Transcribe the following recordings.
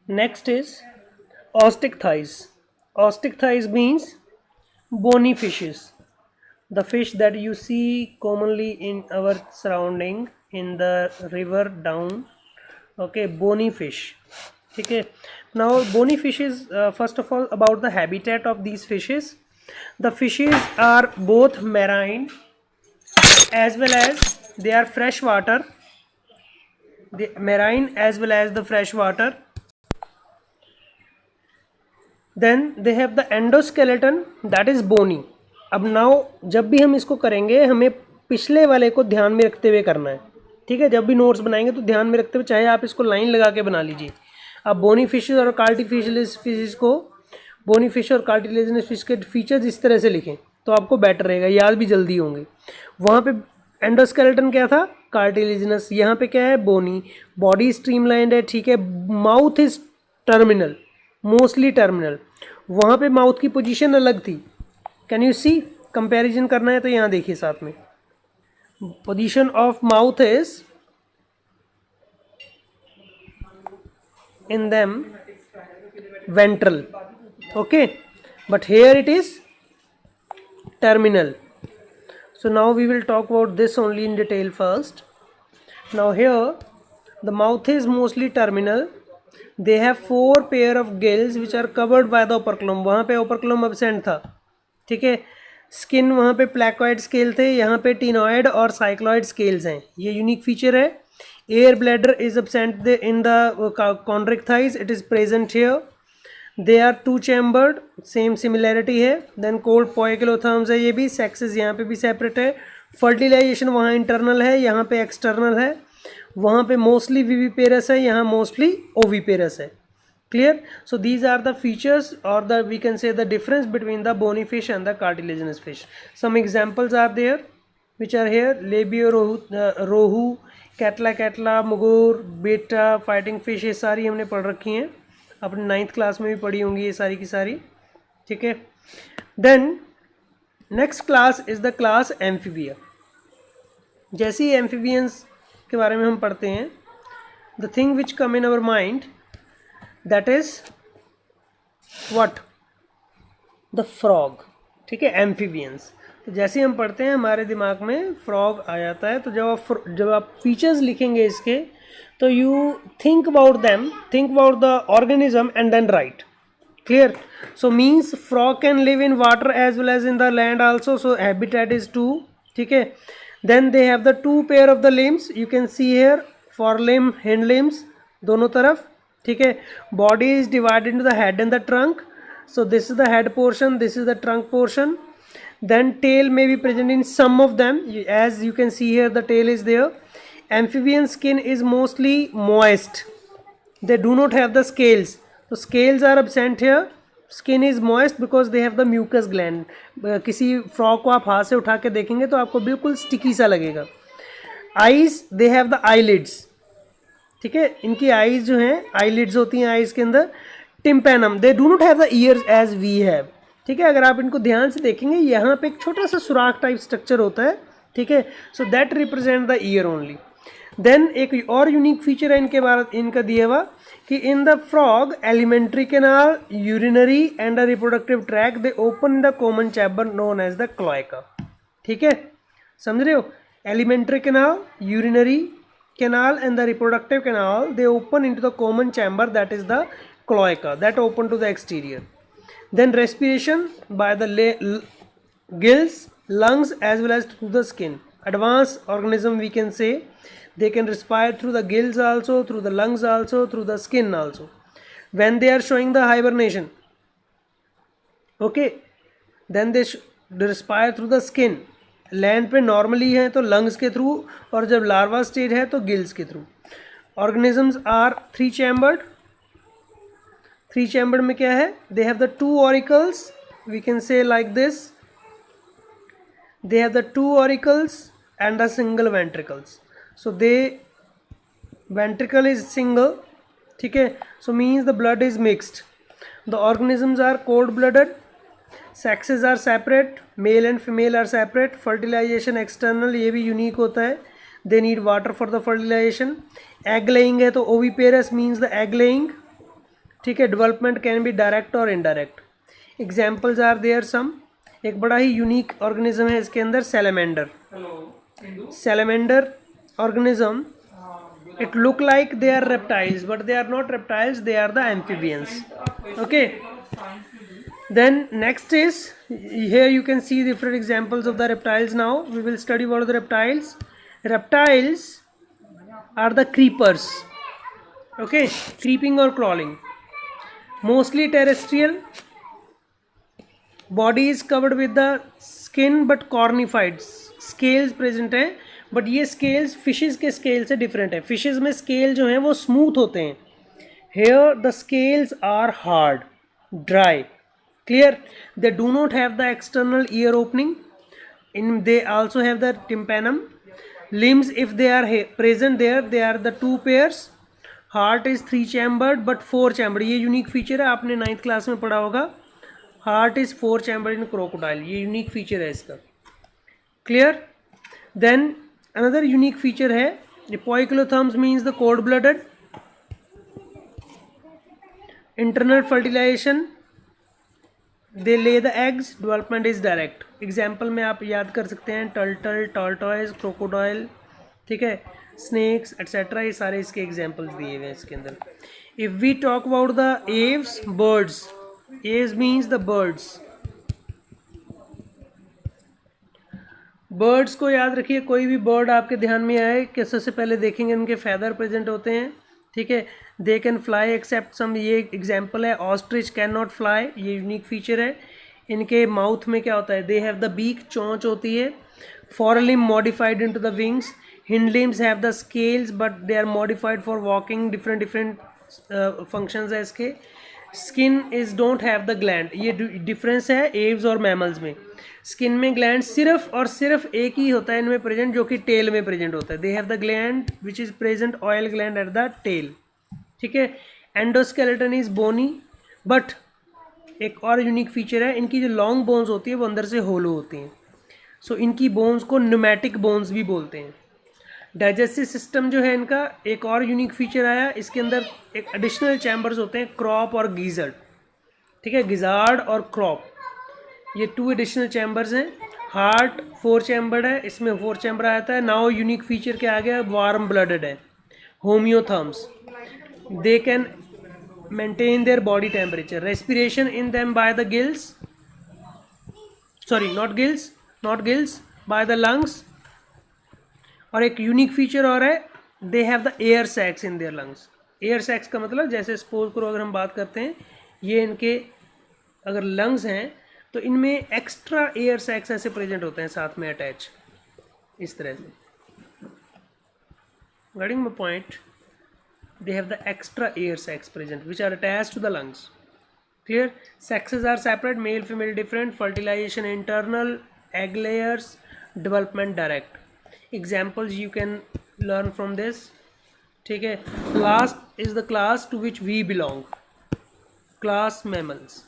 Next is ostic thighs. Ostic thighs means bony fishes. The fish that you see commonly in our surrounding in the river down. Okay, bony fish. Okay. Now bony fishes, first of all, about the habitat of these fishes. The fishes are both marine as well as they are freshwater. The marine as well as the freshwater. Then they have the endoskeleton that is bony. अब now जब भी हम इसको करेंगे हमें पिछले वाले को ध्यान में रखते हुए करना है, ठीक है। जब भी नोट्स बनाएंगे तो ध्यान में रखते हुए, चाहे आप इसको लाइन लगा के बना लीजिए। अब बोनी फिशेस और कार्टिफिशियस फिशेस को, बोनी फिश और कार्टिलेजिनस फिश के फीचर्स इस तरह से लिखें तो आपको बेटर रहेगा, याद भी जल्दी होंगे। वहाँ पे एंडोस्केलेटन क्या था, कार्टिलेजिनस। यहाँ पे क्या है, बोनी। बॉडी स्ट्रीमलाइंड है, ठीक है। Mouth is terminal, mostly terminal. वहाँ पे माउथ की पोजीशन अलग थी। कैन यू सी, कंपैरिजन करना है तो यहाँ देखिए साथ में। Position of mouth is in them ventral, okay, but here it is terminal. So now we will talk about this only in detail first. Now here the mouth is mostly terminal. They have 4 pair of gills which are covered by the operculum. वहाँ पे operculum absent था, ठीक है। Skin वहाँ पे प्लैकोइड scale थे, यहाँ पे टीनोइड और साइक्लॉइड स्केल्स हैं, ये यूनिक फीचर है। Air bladder is absent in the chondric thighs, it is present here. They are 2 chambered, same similarity है। देन कोल्ड पोइकिलोथर्म्स है, ये भी सेक्सेस यहाँ पे भी सेपरेट है। फर्टिलाइजेशन वहाँ इंटरनल है, यहाँ पे एक्सटर्नल है। वहाँ पे मोस्टली विविपेरस है, यहाँ मोस्टली ओविपेरस है। Clear? So these are the features, or the we can say the difference between the bony fish and the cartilaginous fish. Some examples are there which are here: labio rohu, catla, मुगोर, बेटा, fighting fish, ये सारी हमने पढ़ रखी हैं, अपने 9th class में भी पढ़ी होंगी ये सारी की सारी, ठीक है। Then next class is the class amphibia. जैसे ही एम्फीबियंस के बारे में हम पढ़ते हैं, the thing which come in our mind that is what, the frog, ठीक है, एम्फीबियंस। तो जैसे ही हम पढ़ते हैं हमारे दिमाग में फ्रॉग आ जाता है। तो जब आप फीचर्स लिखेंगे इसके, तो you think about them, think about the organism and then right. Clear? So means frog can live in water as well as in the land also, so habitat is 2, ठीक है। Then they have the 2 pair of the limbs, you can see here, fore limb, hind limbs, दोनों तरफ, ठीक है। Body is divided into the head and the trunk, so this is the head portion, this is the trunk portion. Then tail may be present in some of them, as you can see here the tail is there. Amphibian skin is mostly moist, they do not have the scales, so scales are absent here. Skin is moist because they have the mucus gland. किसी frog को आप हाथ से उठा के देखेंगे तो आपको बिल्कुल स्टिकी सा लगेगा। Eyes, they have the eyelids, ठीक है, इनकी आईज जो हैं, आईलिड्स होती हैं आईज के अंदर। Tympanum, they do not have the ears as we have, ठीक है। अगर आप इनको ध्यान से देखेंगे, यहाँ पे एक छोटा सा सुराख टाइप स्ट्रक्चर होता है, ठीक है। So that represent the ear only. Then एक और यूनिक फीचर है इनके बारे, इनका दिया हुआ कि in the frog alimentary canal, urinary and the reproductive tract they open in the common chamber known as the cloaca, ठीक है, समझ रहे हो। Alimentary canal, urinary canal and the reproductive canal, they open into the common chamber, that is the cloaca, that open to the exterior. Then respiration by the gills, lungs as well as through the skin. Advanced organism we can say, they can respire through the gills also, through the lungs also, through the skin also. When they are showing the hibernation, okay, then they respire through the skin. Land पे normally है तो lungs के through, और जब larva stage है तो gills के through. Organisms are 3 chambered. 3 chambered में क्या है, they have the 2 auricles, we can say like this, they have the 2 auricles and the single ventricles. So the ventricle is single, ठीक है, so means the blood is mixed. The organisms are cold blooded, sexes are separate, male and female are separate, fertilization external, ये भी unique होता है। They need water for the fertilization. Egg laying है तो oviparous means the egg laying, ठीक है। Development can be direct और indirect. Examples are there some. एक बड़ा ही यूनिक ऑर्गेनिज्म है इसके अंदर, salamander. Salamander organism, it look like they are reptiles but they are not reptiles, they are the amphibians. Okay, then next is, here you can see different examples of the reptiles. Now we will study what are the reptiles. Reptiles are the creepers. Okay, creeping or crawling, mostly terrestrial, body is covered with the skin but cornified, scales present है, but ये scales fishes के scale से different है। Fishes में scale जो हैं वो smooth होते हैं, here the scales are hard, dry, clear. They do not have the external ear opening, in they also have the tympanum. Limbs if they are present there, they are the 2 pairs. Heart is 3 chambered but 4 chambered, ये unique feature है, आपने 9th class में पढ़ा होगा। Heart is 4 chambered in crocodile, ये unique feature है इसका, clear. Then another unique feature है, poikilotherms means the cold blooded, internal fertilization, they lay the eggs, development is direct। Example में आप याद कर सकते हैं, टर्टल, टॉर्टोइज, क्रोकोडाइल, ठीक है, स्नेक्स एट्सेट्रा, ये सारे इसके एग्जाम्पल्स दिए हुए हैं इसके अंदर। If we talk about the aves, birds, aves means the birds. Birds को याद रखिए, कोई भी बर्ड आपके ध्यान में आए कि सबसे पहले देखेंगे उनके फैदर प्रेजेंट होते हैं, ठीक है। They can fly except some, ये एग्जांपल है। ऑस्ट्रिच कैन नॉट फ्लाई, ये यूनिक फीचर है। इनके माउथ में क्या होता है, दे हैव द बीक, चोंच होती है। Fore limb modified into the wings, hind limbs have the scales but they are modified for walking, different different functions है इसके। Skin is don't have the gland, ये डिफरेंस है aves और mammals में। Skin में ग्लैंड सिर्फ और सिर्फ एक ही होता है इनमें प्रेजेंट, जो कि टेल में प्रेजेंट होता है। They have the gland which is present, oil gland at the tail, ठीक है। एंडोस्केलेटन इज बोनी, बट एक और यूनिक फीचर है, इनकी जो लॉन्ग बोन्स होती है वो अंदर से होलो होती हैं। सो इनकी बोन्स को न्यूमेटिक बोन्स भी बोलते हैं। डाइजेस्टिव सिस्टम जो है इनका, एक और यूनिक फीचर आया, इसके अंदर एक एडिशनल चैम्बर्स होते हैं, क्रॉप और गीजर्ड, ठीक है, गिजार्ड और क्रॉप, ये 2 एडिशनल चैम्बर्स हैं। हार्ट 4 चैम्बर्ड है, इसमें 4 चैम्बर आता है। नाउ यूनिक फीचर क्या आ गया, वार्म ब्लडेड है। Homeotherms, they can maintain their body temperature. Respiration in them by the gills, sorry not gills, by the lungs. और एक यूनिक फीचर और है, they have the air sacs in their lungs. Air sacs का मतलब, जैसे suppose करो अगर हम बात करते हैं, ये इनके अगर लंग्स हैं तो इनमें एक्स्ट्रा एयर सैक्स ऐसे प्रेजेंट होते हैं साथ में अटैच, इस तरह से। Getting my point, they have the extra air sacs present which are attached to the lungs, clear. Sexes are separate, male female different, fertilization internal, egg layers, development direct. Examples you can learn from this, ठीक है। Last is the class to which we belong, class mammals.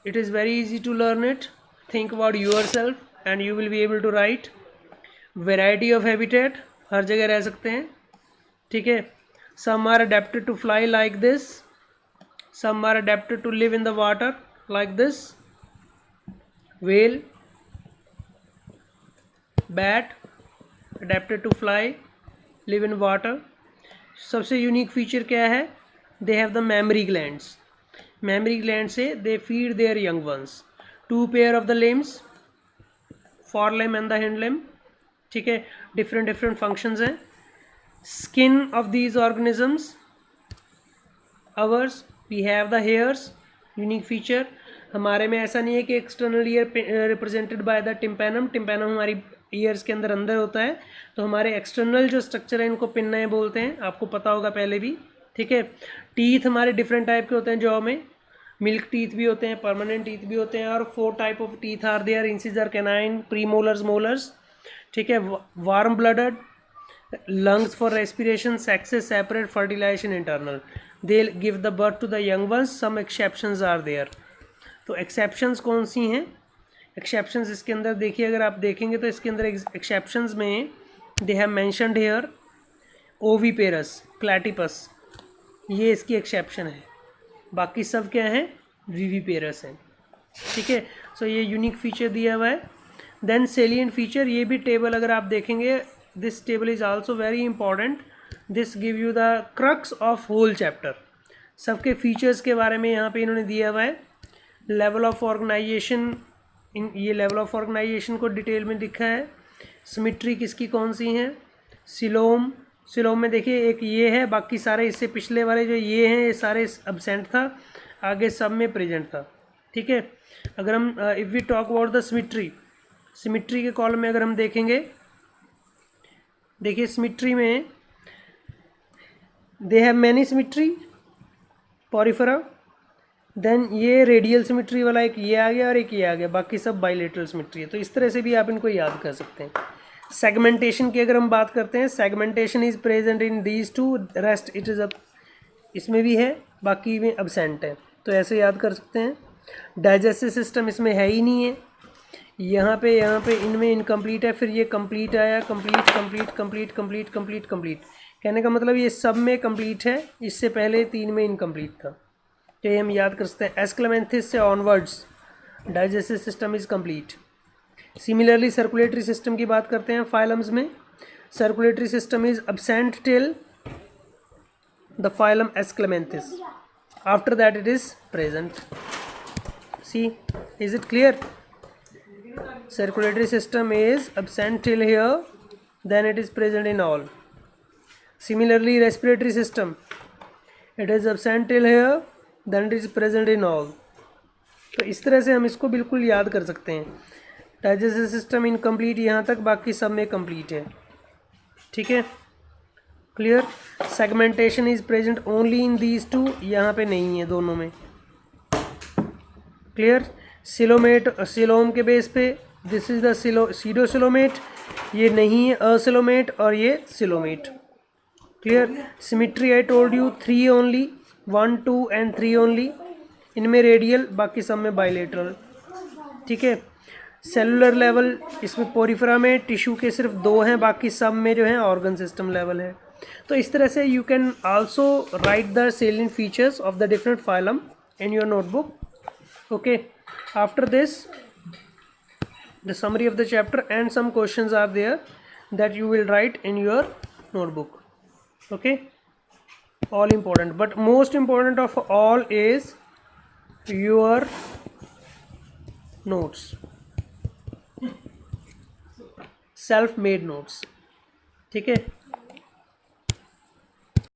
It is very easy to learn it. Think about yourself and you will be able to write. Variety of habitat, हर जगह रह सकते हैं, ठीक है। Some are adapted to fly like this, some are adapted to live in the water like this. Whale, bat, adapted to fly, live in water. सबसे unique feature क्या है, they have the mammary glands. Mammary gland से they feed their young ones. 2 pair of the limbs, fore limb and the hind limb, ठीक है, different different functions हैं। Skin of these organisms, ours, we have the hairs, unique feature. हमारे में ऐसा नहीं है कि external ear represented by the tympanum, tympanum हमारी ईयर्स के अंदर होता है, तो हमारे एक्सटर्नल जो स्ट्रक्चर है इनको पिन्नाएं बोलते हैं, आपको पता होगा पहले भी, ठीक है। टीथ हमारे डिफरेंट टाइप के होते हैं जॉ में, मिल्क टीथ भी होते हैं, परमानेंट टीथ भी होते हैं, और 4 type of teeth are there, incisor, canine, premolars, molars, ठीक है। Warm blooded, lungs for respiration, sexes separate, fertilization internal, they give the birth to the young ones. Some exceptions are there, तो exceptions कौन सी हैं, exceptions इसके अंदर देखिए, अगर आप देखेंगे तो इसके अंदर एक्सेप्शंस में they have mentioned here oviparous platypus, ये इसकी एक्सेप्शन है, बाकी सब क्या है विविपेरस है। ठीक है, सो ये यूनिक फीचर दिया हुआ है। देन सेलिएंट फीचर, ये भी टेबल अगर आप देखेंगे, this table is also very important, this give you the crux of whole chapter. सबके फीचर्स के बारे में यहाँ पे इन्होंने दिया हुआ है। लेवल ऑफ ऑर्गेनाइजेशन, इन ये लेवल ऑफ ऑर्गेनाइजेशन को डिटेल में लिखा है। सिमिट्री किसकी कौन सी हैं, सिलोम, सिलोम में देखिए एक ये है, बाकी सारे इससे पिछले वाले जो ये हैं ये सारे अब्सेंट था, आगे सब में प्रेजेंट था। ठीक है, अगर हम if we talk about the symmetry, symmetry के कॉलम में अगर हम देखेंगे, देखिए सिमिट्री में they have many symmetry porifera, then ये रेडियल सिमिट्री वाला एक ये आ गया और एक ये आ गया, बाकी सब बाइलेटरल सिमिट्री है। तो इस तरह से भी आप इनको याद कर सकते हैं। सेगमेंटेशन की अगर हम बात करते हैं, segmentation is present in these two, rest it is a, इसमें भी है बाकी में अब्सेंट है, तो ऐसे याद कर सकते हैं। डाइजेस्टिव सिस्टम इसमें है ही नहीं है, यहाँ पे इनमें इनकम्प्लीट है, फिर ये कंप्लीट आया, complete complete complete complete complete complete, कहने का मतलब ये सब में कंप्लीट है, इससे पहले 3 में इनकम्प्लीट था, तो ये हम याद कर सकते हैं। एस्क्लेमेंथिस से onwards digestive system is complete. Similarly circulatory system की बात करते हैं फाइलम्स में, circulatory system is absent till the phylum Aschelminthes, after that it is present. See, is it clear? Circulatory system is absent till here, then it is present in all. Similarly, respiratory system, it is absent till here, then it is present in all. तो इस तरह से हम इसको बिल्कुल याद कर सकते हैं। डाइजेस्टिव सिस्टम इनकम्प्लीट यहाँ तक, बाकी सब में कंप्लीट है। ठीक है, clear? Segmentation is present only in these two, यहाँ पे नहीं है दोनों में। क्लियर? सिलोमेट, सिलोम के बेस पे दिस इज द सीडोसिलोमेट, ये नहीं है असिलोमेट और ये coelomate. Clear? Symmetry I told you 3 only, 1 2 and 3 only, इनमें रेडियल, बाकी सब में बाइलेटरल। ठीक है, सेलुलर लेवल इसमें पोरिफेरा में टिश्यू के सिर्फ 2 हैं, बाकी सब में जो है ऑर्गन सिस्टम लेवल है। तो इस तरह से you can also right the salient features of the different phylum in your notebook. Okay, after this the summary of the chapter and some questions are there that you will write in your notebook. Okay, all important, but most important of all is your notes, self made notes. ठीक है।